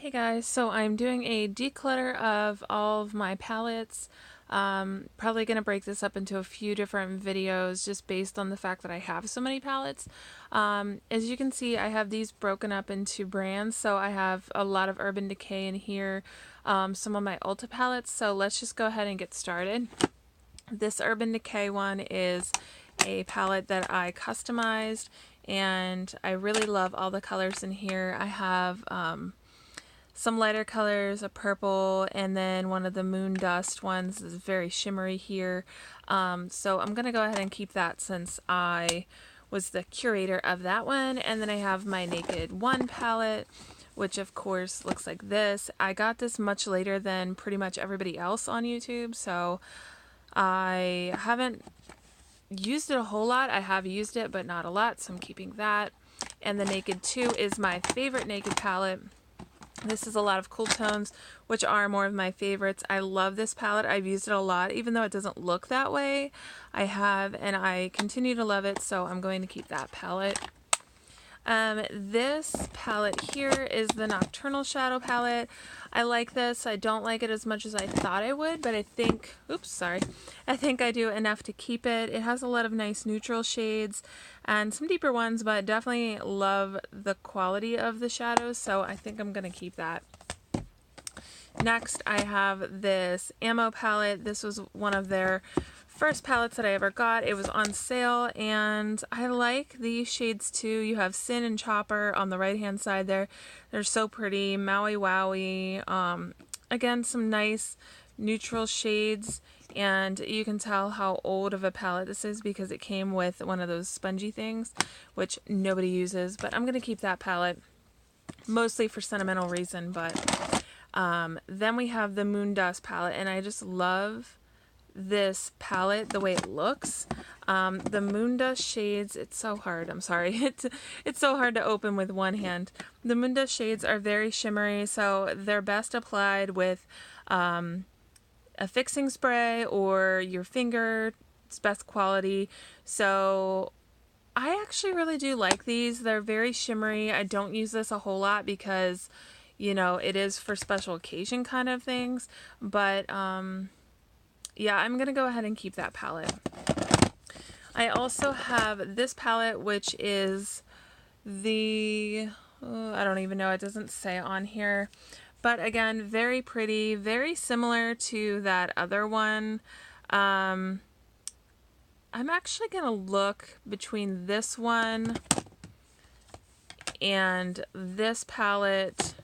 Hey guys, so I'm doing a declutter of all of my palettes. Probably going to break this up into a few different videos just based on the fact that I have so many palettes. As you can see, I have these broken up into brands, so I have a lot of Urban Decay in here, some of my Ulta palettes, so let's just go ahead and get started. This Urban Decay one is a palette that I customized, and I really love all the colors in here. I have some lighter colors, a purple, and then one of the moon dust ones is very shimmery here. So I'm going to go ahead and keep that since I was the curator of that one. And then I have my Naked One palette, which of course looks like this. I got this much later than pretty much everybody else on YouTube, so I haven't used it a whole lot. I have used it, but not a lot, so I'm keeping that. And the Naked 2 is my favorite Naked palette. This is a lot of cool tones, which are more of my favorites. I love this palette. I've used it a lot, even though it doesn't look that way. I have, and I continue to love it, so I'm going to keep that palette. This palette here is the Nocturnal Shadow palette. I like this. I don't like it as much as I thought I would, but I think, I think I do enough to keep it. It has a lot of nice neutral shades and some deeper ones, but definitely love the quality of the shadows, so I think I'm going to keep that. Next, I have this Ammo palette. This was one of their first palettes that I ever got. It was on sale, and I like these shades too. You have Sin and Chopper on the right hand side there. They're so pretty. Maui Wowie. Again, some nice neutral shades, and you can tell how old of a palette this is because it came with one of those spongy things, which nobody uses, but I'm going to keep that palette mostly for sentimental reason. But then we have the Moon Dust palette, and I just love this palette, the way it looks. The Moon Dust shades, it's so hard, I'm sorry, it's so hard to open with one hand. The Moon Dust shades are very shimmery, so they're best applied with a fixing spray or your finger. It's best quality. So I actually really do like these. They're very shimmery. I don't use this a whole lot because, you know, it is for special occasion kind of things, but yeah, I'm going to go ahead and keep that palette. I also have this palette, which is the, I don't even know, it doesn't say on here. But again, very pretty, very similar to that other one. I'm actually going to look between this one and this palette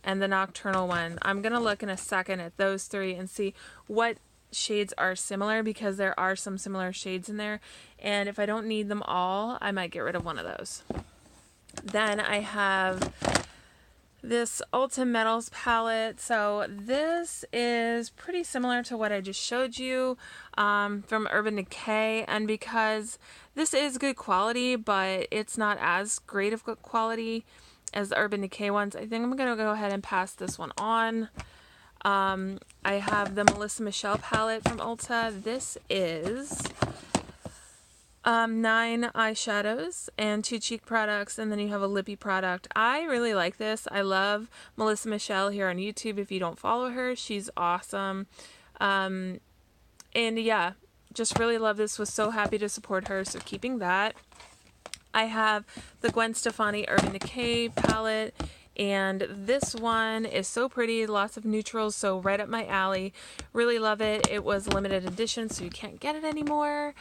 and the Nocturnal one. I'm going to look in a second at those three and see what shades are similar, because there are some similar shades in there, and if I don't need them all, I might get rid of one of those. Then I have this Ulta Metals palette. So this is pretty similar to what I just showed you from Urban Decay, and because this is good quality, but it's not as great of good quality as the Urban Decay ones, I think I'm going to go ahead and pass this one on. I have the Melissa Michelle palette from Ulta. This is 9 eyeshadows and 2 cheek products, and then you have a lippy product. I really like this. I love Melissa Michelle here on YouTube. If you don't follow her, she's awesome. And yeah, just really love this. Was so happy to support her, so keeping that. I have the Gwen Stefani Urban Decay palette, and this one is so pretty, lots of neutrals, so right up my alley. Really love it. It was limited edition, so you can't get it anymore.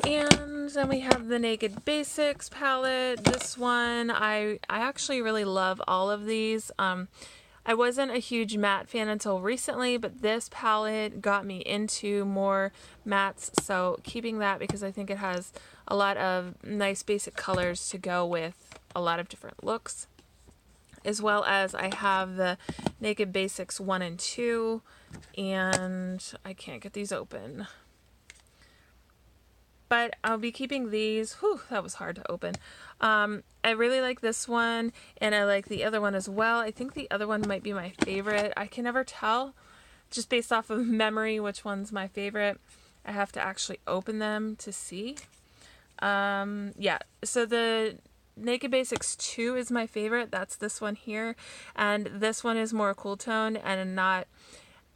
And then we have the Naked Basics palette. This one, I actually really love all of these. I wasn't a huge matte fan until recently, but this palette got me into more mattes, so keeping that because I think it has a lot of nice basic colors to go with a lot of different looks. As well as I have the Naked Basics 1 and 2, and I can't get these open. But I'll be keeping these. Whew, that was hard to open. I really like this one, and I like the other one as well. I think the other one might be my favorite. I can never tell, just based off of memory, which one's my favorite. I have to actually open them to see. Yeah, so the Naked Basics 2 is my favorite. That's this one here. And this one is more cool tone and not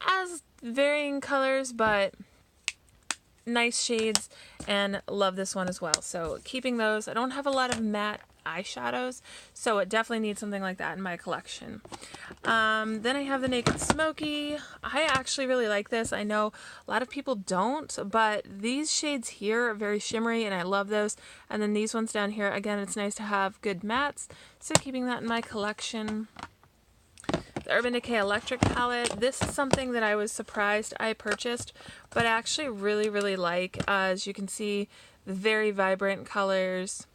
as varying colors, but nice shades, and love this one as well. So keeping those. I don't have a lot of matte eyeshadows, so it definitely needs something like that in my collection. Then I have the Naked Smoky. I actually really like this. I know a lot of people don't, but these shades here are very shimmery and I love those. And then these ones down here, again, it's nice to have good mattes, so keeping that in my collection. The Urban Decay Electric palette. This is something that I was surprised I purchased, but I actually really like. As you can see, the very vibrant colors.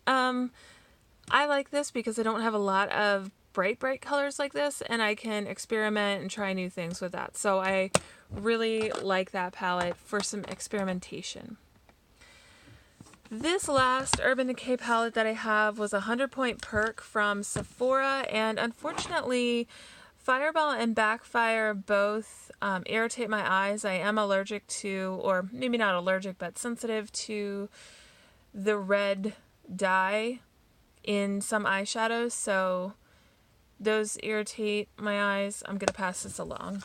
I like this because I don't have a lot of bright colors like this, and I can experiment and try new things with that. So I really like that palette for some experimentation. This last Urban Decay palette that I have was a 100-point perk from Sephora, and unfortunately Fireball and Backfire both irritate my eyes. I am allergic to, or maybe not allergic, but sensitive to the red dye in some eyeshadows, so those irritate my eyes. I'm going to pass this along.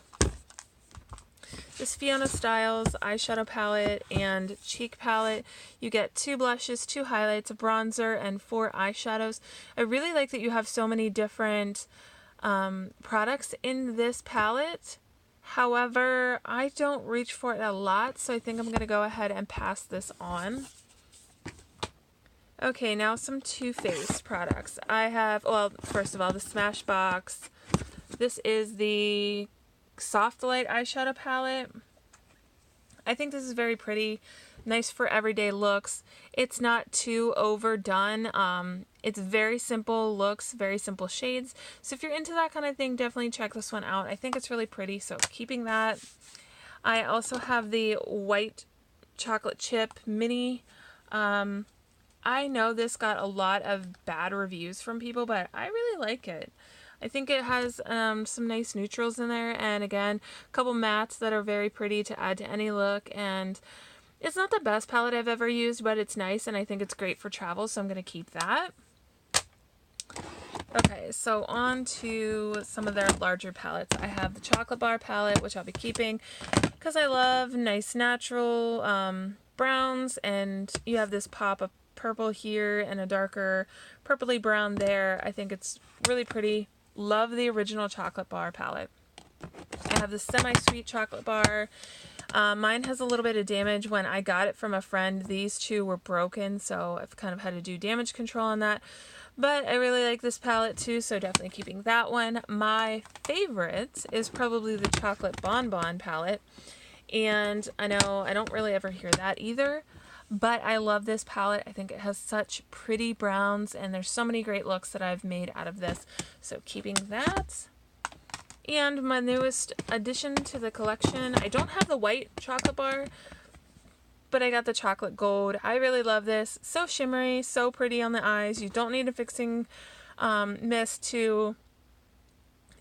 This Fiona Styles eyeshadow palette and cheek palette. You get 2 blushes, 2 highlights, a bronzer, and 4 eyeshadows. I really like that you have so many different products in this palette. However, I don't reach for it a lot, so I think I'm going to go ahead and pass this on. Okay, now some Too Faced products. I have, well, first of all, the Smashbox. This is the Soft Light eyeshadow palette. I think this is very pretty, nice for everyday looks. It's not too overdone. It's very simple looks, very simple shades. So if you're into that kind of thing, definitely check this one out. I think it's really pretty, so keeping that. I also have the White Chocolate Chip Mini. I know this got a lot of bad reviews from people, but I really like it. I think it has some nice neutrals in there, and again, a couple mattes that are very pretty to add to any look. And it's not the best palette I've ever used, but it's nice, and I think it's great for travel, so I'm going to keep that. Okay, so on to some of their larger palettes. I have the Chocolate Bar palette, which I'll be keeping because I love nice natural browns, and you have this pop of purple here and a darker purpley brown there. I think it's really pretty. Love the original Chocolate Bar palette. I have the Semi-Sweet Chocolate Bar. Mine has a little bit of damage. When I got it from a friend, these two were broken, so I've kind of had to do damage control on that. But I really like this palette too, so definitely keeping that one. My favorite is probably the Chocolate Bonbon palette. And I know I don't really ever hear that either, but I love this palette. I think it has such pretty browns, and there's so many great looks that I've made out of this. So keeping that. And my newest addition to the collection, I don't have the white chocolate bar, but I got the chocolate gold. I really love this. So shimmery, so pretty on the eyes. You don't need a fixing mist to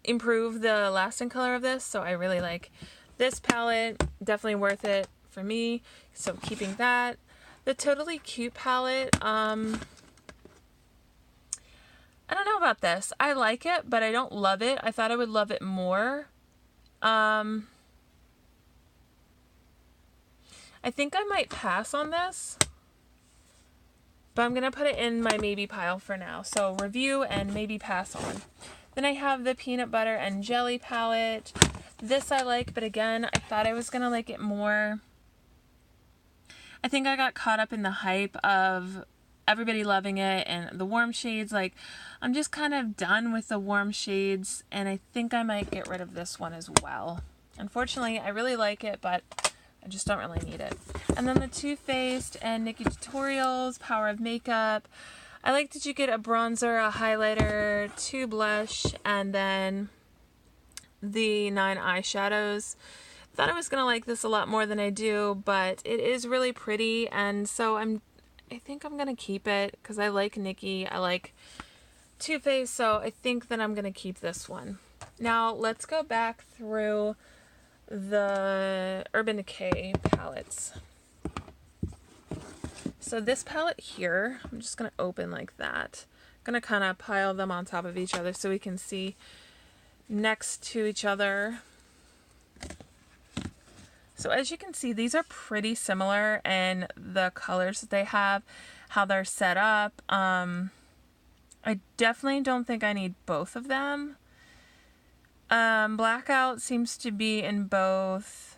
improve the lasting color of this, so I really like this palette. Definitely worth it for me, so keeping that. The Totally Cute palette, I don't know about this. I like it, but I don't love it. I thought I would love it more. I think I might pass on this, but I'm going to put it in my maybe pile for now. So review and maybe pass on. Then I have the Peanut Butter and Jelly palette. This I like, but again, I thought I was going to like it more. I think I got caught up in the hype of everybody loving it and the warm shades. Like, I'm just kind of done with the warm shades, and I think I might get rid of this one as well. Unfortunately, I really like it, but I just don't really need it. And then the Too Faced and Nikkie Tutorials Power of Makeup. I like that you get a bronzer, a highlighter, 2 blush, and then the 9 eyeshadows. Thought I was going to like this a lot more than I do, but it is really pretty, and so I think I'm going to keep it because I like Nikkie, I like Too Faced, so I think that I'm going to keep this one. Now let's go back through the Urban Decay palettes. So this palette here, I'm just going to open like that. I'm going to kind of pile them on top of each other so we can see next to each other. So as you can see, these are pretty similar in the colors that they have, how they're set up. I definitely don't think I need both of them. Blackout seems to be in both.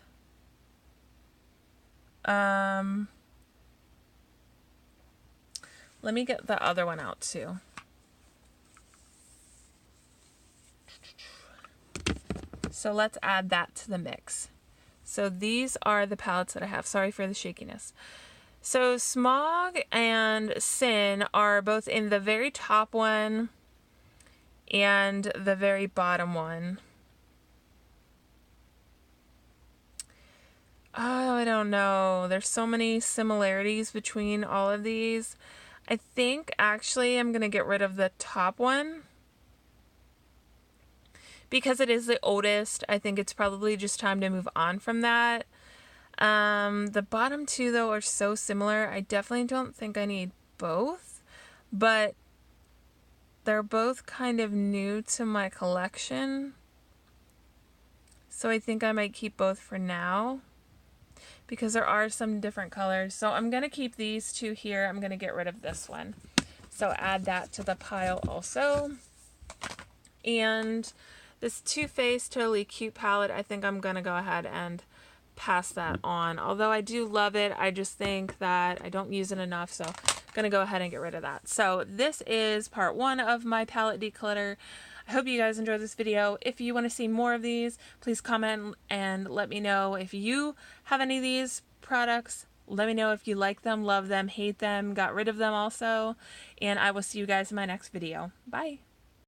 Let me get the other one out too. So let's add that to the mix. So these are the palettes that I have. Sorry for the shakiness. So Smog and Sin are both in the very top one and the very bottom one. Oh, I don't know. There's so many similarities between all of these. I think actually I'm going to get rid of the top one. Because it is the oldest, I think it's probably just time to move on from that. The bottom two, though, are so similar. I definitely don't think I need both. But they're both kind of new to my collection. So I think I might keep both for now. Because there are some different colors. So I'm going to keep these two here. I'm going to get rid of this one. So add that to the pile also. And this Too Faced Totally Cute palette, I think I'm going to go ahead and pass that on. Although I do love it, I just think that I don't use it enough, so I'm going to go ahead and get rid of that. So this is part 1 of my palette declutter. I hope you guys enjoyed this video. If you want to see more of these, please comment and let me know if you have any of these products. Let me know if you like them, love them, hate them, got rid of them also. And I will see you guys in my next video. Bye!